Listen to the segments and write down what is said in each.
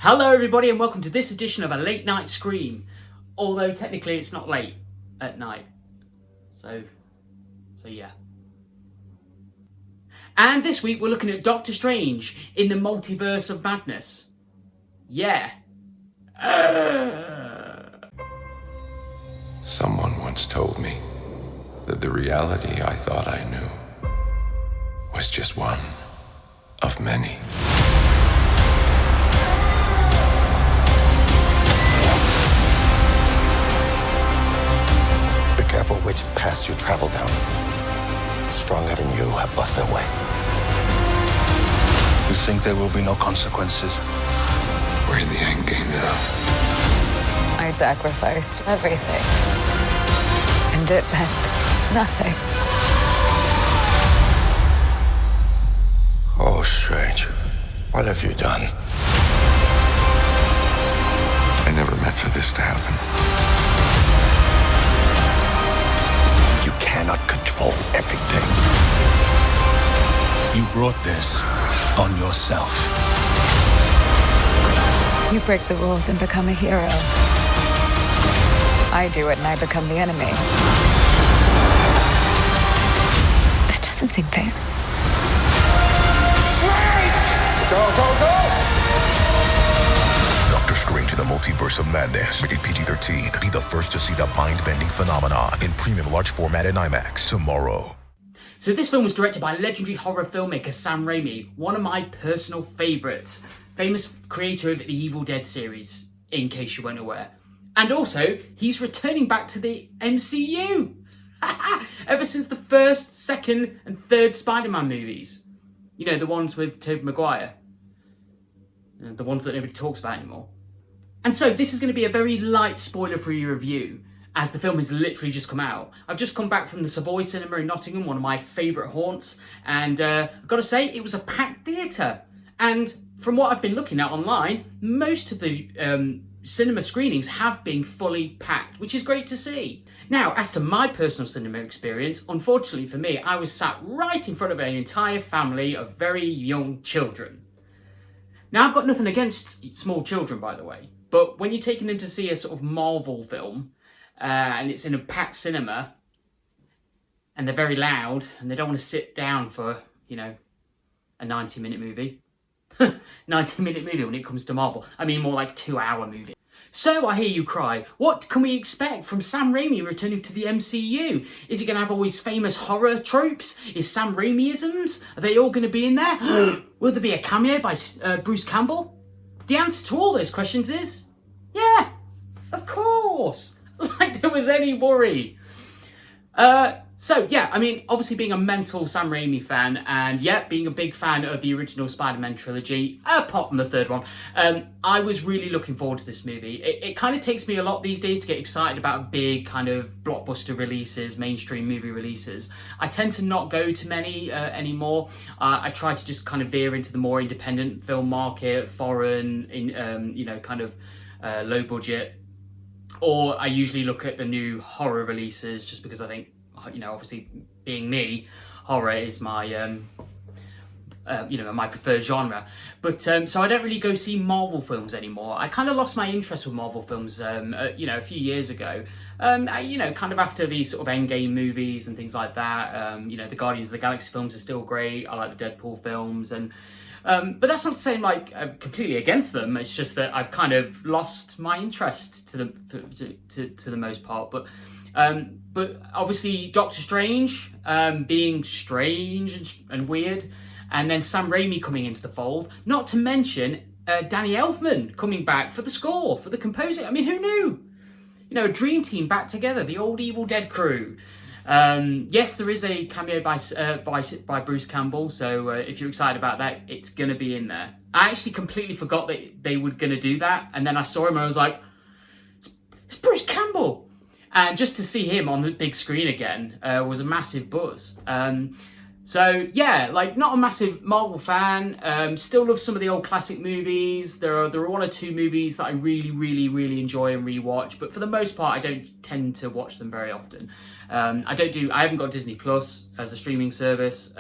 Hello everybody and welcome to this edition of A Late Night Scream. Although technically it's not late at night. So yeah. And this week we're looking at Doctor Strange in the Multiverse of Madness. Yeah. Someone once told me that the reality I thought I knew was just one of many. Be careful which path you travel down. Stronger than you have lost their way. You think there will be no consequences? We're in the end game now. I sacrificed everything. And it meant nothing. Oh, Strange. What have you done? I never meant for this to happen. You cannot control everything. You brought this on yourself. You break the rules and become a hero. I do it and I become the enemy. This doesn't seem fair. Doctor Strange in the Multiverse of Madness. Rated PG-13. Be the first to see the mind-bending phenomenon in premium large format and IMAX tomorrow. So this film was directed by legendary horror filmmaker Sam Raimi, one of my personal favourites. Famous creator of the Evil Dead series, in case you weren't aware. And also, he's returning back to the MCU. Ever since the first, second and third Spider-Man movies. You know, the ones with Tobey Maguire. The ones that nobody talks about anymore. And so this is going to be a very light spoiler-free review, as the film has literally just come out. I've just come back from the Savoy Cinema in Nottingham, one of my favourite haunts, and I've got to say, it was a packed theatre. And from what I've been looking at online, most of the cinema screenings have been fully packed, which is great to see. Now, as to my personal cinema experience, unfortunately for me, I was sat right in front of an entire family of very young children. Now, I've got nothing against small children, by the way, but when you're taking them to see a sort of Marvel film, and it's in a packed cinema, and they're very loud, and they don't want to sit down for, you know, a 90-minute movie. 90-minute movie when it comes to Marvel. I mean, more like 2-hour movie. So I hear you cry, what can we expect from Sam Raimi returning to the MCU? Is he going to have all his famous horror tropes? Is Sam Raimi-isms? Are they all going to be in there? Will there be a cameo by Bruce Campbell? The answer to all those questions is, yeah, of course. Like there was any worry. So yeah, I mean, obviously being a mental Sam Raimi fan, and yeah, being a big fan of the original Spider-Man trilogy, apart from the third one, I was really looking forward to this movie. It kind of takes me a lot these days to get excited about big kind of blockbuster releases, mainstream movie releases. I tend to not go to many anymore. I try to just kind of veer into the more independent film market, foreign, you know, kind of low budget. Or I usually look at the new horror releases just because I think, you know, obviously being me, horror is my, you know, my preferred genre. But so I don't really go see Marvel films anymore. I kind of lost my interest with Marvel films, you know, a few years ago. You know, kind of after these sort of Endgame movies and things like that. You know, the Guardians of the Galaxy films are still great. I like the Deadpool films and... but that's not saying like I'm completely against them. It's just that I've kind of lost my interest to the most part. But obviously Doctor Strange being strange and weird, and then Sam Raimi coming into the fold. Not to mention Danny Elfman coming back for the score, for the composing. I mean, who knew? You know, a dream team back together, the old Evil Dead crew. Yes, there is a cameo by Bruce Campbell, so if you're excited about that, it's going to be in there. I actually completely forgot that they were going to do that, and then I saw him and I was like, it's Bruce Campbell! And just to see him on the big screen again was a massive buzz. So yeah, like not a massive Marvel fan. Still love some of the old classic movies. There are one or two movies that I really enjoy and rewatch, but for the most part, I don't tend to watch them very often. I haven't got Disney Plus as a streaming service,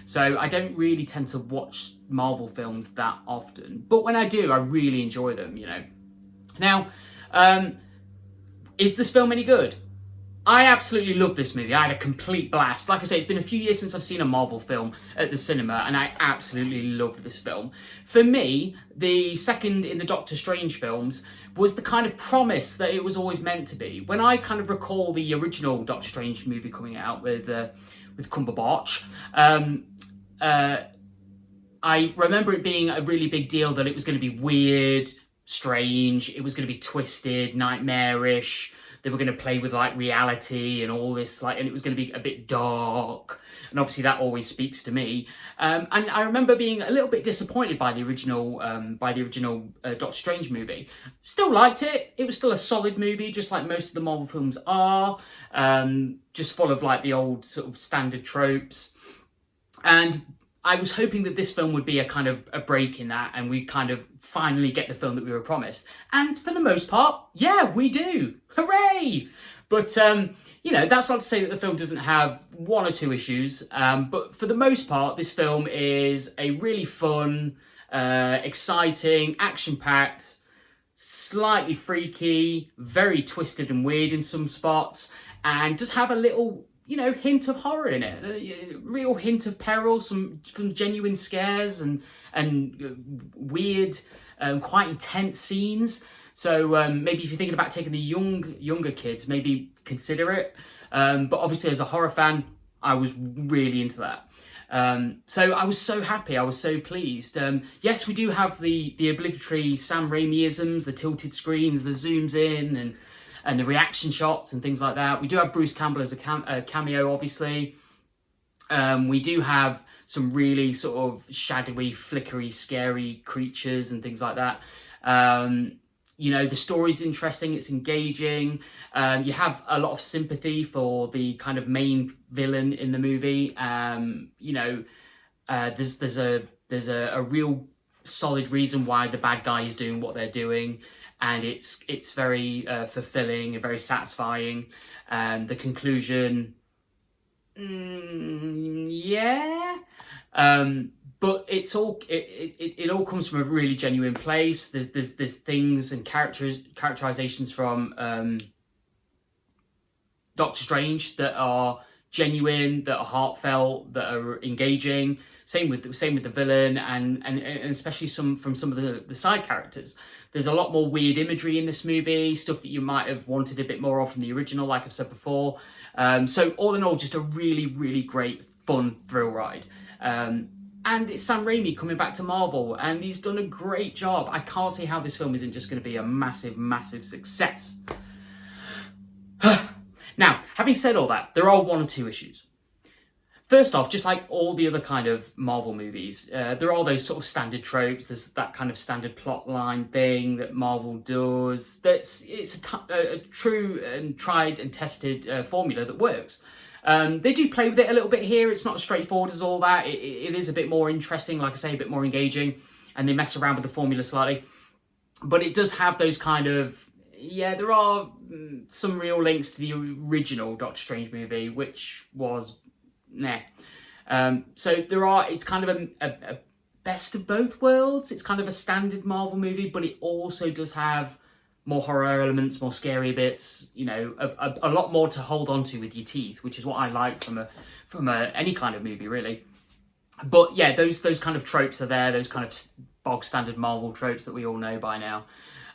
so I don't really tend to watch Marvel films that often. But when I do, I really enjoy them. Now, is this film any good? I absolutely love this movie. I had a complete blast. Like I say, it's been a few years since I've seen a Marvel film at the cinema, and I absolutely loved this film. For me, the second in the Doctor Strange films was the kind of promise that it was always meant to be. When I kind of recall the original Doctor Strange movie coming out with Cumberbatch, I remember it being a really big deal that it was going to be weird, strange, it was going to be twisted, nightmarish. They were going to play with like reality and all this, and it was going to be a bit dark. And obviously that always speaks to me. And I remember being a little bit disappointed by the original Doctor Strange movie. Still liked it. It was still a solid movie, just like most of the Marvel films are. Just full of like the old sort of standard tropes. And I was hoping that this film would be a kind of a break in that, and we kind of finally get the film that we were promised. And for the most part, yeah, we do. Hooray! But, that's not to say that the film doesn't have one or two issues. But for the most part, this film is a really fun, exciting, action-packed, slightly freaky, very twisted and weird in some spots, and does have a little hint of horror in it, a real hint of peril, some genuine scares and weird, quite intense scenes. So maybe if you're thinking about taking the younger kids, maybe consider it. But obviously as a horror fan, I was really into that. So I was so happy, I was so pleased. Yes, we do have the obligatory Sam Raimi-isms, the tilted screens, the zooms in and the reaction shots and things like that. We do have Bruce Campbell as a cameo, obviously. We do have some really sort of shadowy, flickery, scary creatures and things like that. The story's interesting, it's engaging. You have a lot of sympathy for the kind of main villain in the movie. There's a real solid reason why the bad guy is doing what they're doing. And it's very fulfilling and very satisfying. The conclusion, yeah. But it all comes from a really genuine place. There's things and characterizations from Doctor Strange that are genuine, that are heartfelt, that are engaging. Same with the villain and especially from some of the side characters. There's a lot more weird imagery in this movie, stuff that you might have wanted a bit more of from the original, like I've said before. So all in all, just a really great, fun thrill ride. And it's Sam Raimi coming back to Marvel, and he's done a great job. I can't see how this film isn't just going to be a massive success. Now, having said all that, there are one or two issues. First off, just like all the other kind of Marvel movies, there are those sort of standard tropes. There's that kind of standard plot line thing that Marvel does. It's a true and tried and tested formula that works. They do play with it a little bit here. It's not as straightforward as all that. It is a bit more interesting, like I say, a bit more engaging, and they mess around with the formula slightly. But it does have those kind of, there are some real links to the original Doctor Strange movie, which was so it's kind of a best of both worlds. It's kind of a standard Marvel movie, but it also does have more horror elements, more scary bits, a lot more to hold on to with your teeth, which is what I like from any kind of movie, really. But yeah, those kind of tropes are there, those kind of bog standard Marvel tropes that we all know by now.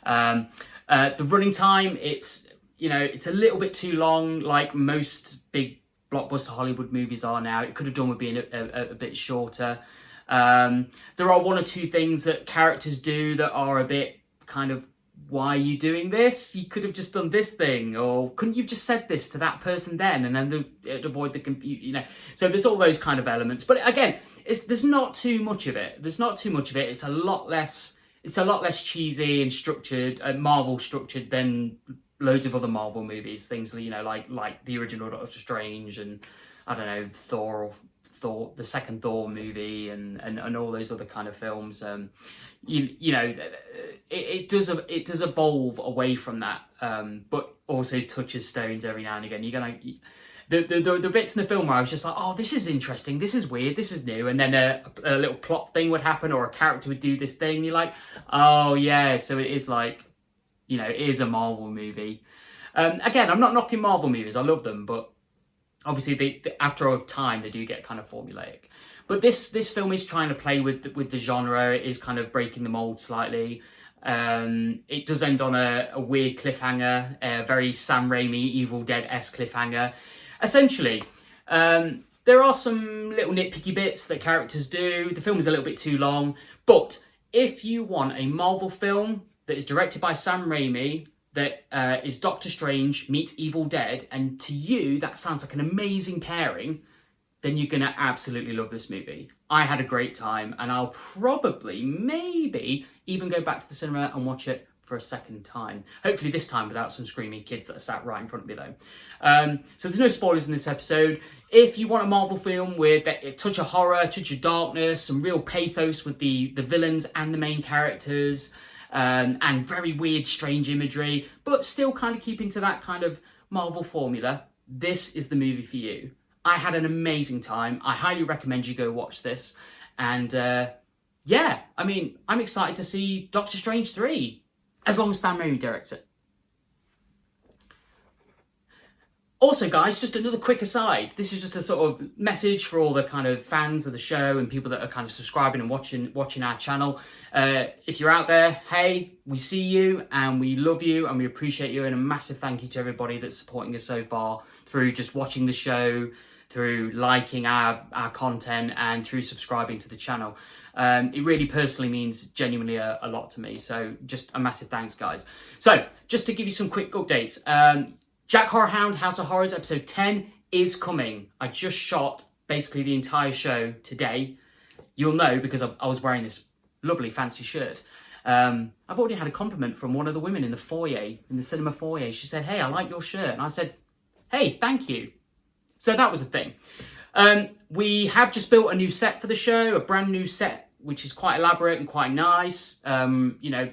The running time, it's a little bit too long, like most big blockbuster Hollywood movies are now. It could have done with being a bit shorter. There are one or two things that characters do that are a bit kind of, why are you doing this? You could have just done this thing, or couldn't you have just said this to that person then, and then it'd avoid the confusion, So there's all those kind of elements. But again, there's not too much of it. It's a lot less cheesy and structured, Marvel structured than loads of other Marvel movies. Things like the original Doctor Strange and I don't know, Thor the second Thor movie, and all those other kind of films. You know, it does evolve away from that, but also touches stones every now and again. You're gonna. The bits in the film where I was just like, oh, this is interesting, this is weird, this is new, and then a little plot thing would happen, or a character would do this thing, and you're like, oh yeah, so it is like, you know, it is a Marvel movie. Again, I'm not knocking Marvel movies, I love them, but obviously they after a time they do get kind of formulaic. But this film is trying to play with the genre. It is kind of breaking the mold slightly. It does end on a weird cliffhanger, a very Sam Raimi Evil Dead-esque cliffhanger. Essentially, there are some little nitpicky bits that characters do. The film is a little bit too long, but if you want a Marvel film that is directed by Sam Raimi, that is Doctor Strange meets Evil Dead, and to you that sounds like an amazing pairing, then you're going to absolutely love this movie. I had a great time, and I'll probably, maybe, even go back to the cinema and watch it for a second time. Hopefully this time without some screaming kids that are sat right in front of me though. So there's no spoilers in this episode. If you want a Marvel film with a touch of horror, a touch of darkness, some real pathos with the villains and the main characters, and very weird, strange imagery, but still kind of keeping to that kind of Marvel formula, this is the movie for you. I had an amazing time. I highly recommend you go watch this. And yeah, I mean, I'm excited to see Doctor Strange 3. As long as Sam Raimi directs it. Also, guys, just another quick aside. This is just a sort of message for all the kind of fans of the show and people that are kind of subscribing and watching our channel. If you're out there, hey, we see you and we love you and we appreciate you. And a massive thank you to everybody that's supporting us so far through just watching the show, through liking our content, and through subscribing to the channel. It really personally means genuinely a lot to me. So just a massive thanks, guys. So just to give you some quick updates. Jack Horrorhound House of Horrors episode 10 is coming. I just shot basically the entire show today. You'll know because I was wearing this lovely fancy shirt. I've already had a compliment from one of the women in the foyer, in the cinema foyer. She said, hey, I like your shirt. And I said, hey, thank you. So that was a thing. We have just built a new set for the show, a brand new set, which is quite elaborate and quite nice. You know,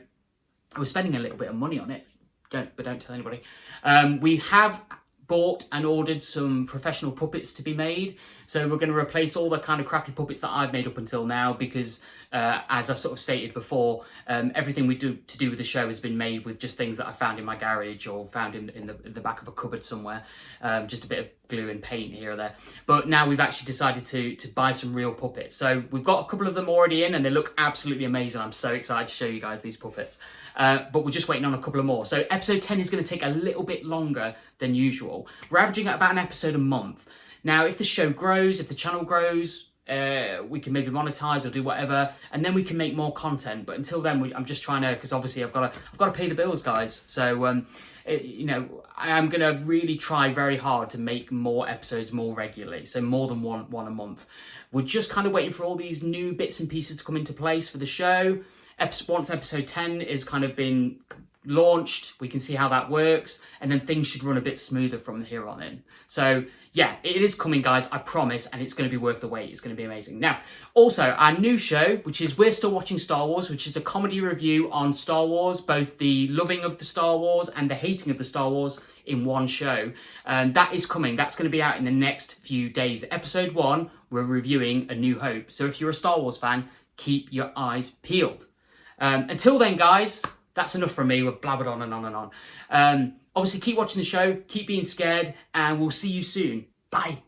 we're spending a little bit of money on it, but don't tell anybody. We have bought and ordered some professional puppets to be made. So we're going to replace all the kind of crappy puppets that I've made up until now because, as I've sort of stated before, everything we do to do with the show has been made with just things that I found in my garage or found in the back of a cupboard somewhere. Just a bit of glue and paint here or there. But now we've actually decided to buy some real puppets. So we've got a couple of them already in and they look absolutely amazing. I'm so excited to show you guys these puppets. But we're just waiting on a couple of more. So episode 10 is going to take a little bit longer than usual. We're averaging at about an episode a month. Now, if the show grows, if the channel grows, we can maybe monetize or do whatever, and then we can make more content. But until then, I'm just trying to, because obviously I've got to pay the bills, guys. So, you know, I am going to really try very hard to make more episodes more regularly. So more than one a month. We're just kind of waiting for all these new bits and pieces to come into place for the show. Once episode 10 is kind of been launched, we can see how that works, and then things should run a bit smoother from here on in. So yeah, it is coming, guys, I promise, and it's going to be worth the wait. It's going to be amazing. Now, also, our new show, which is We're Still Watching Star Wars, which is a comedy review on Star Wars, both the loving of the Star Wars and the hating of the Star Wars in one show. That is coming. That's going to be out in the next few days. Episode 1, we're reviewing A New Hope. So if you're a Star Wars fan, keep your eyes peeled. Until then, guys, that's enough from me. We're blabbered on and on and on. Obviously, keep watching the show, keep being scared, and we'll see you soon. Bye.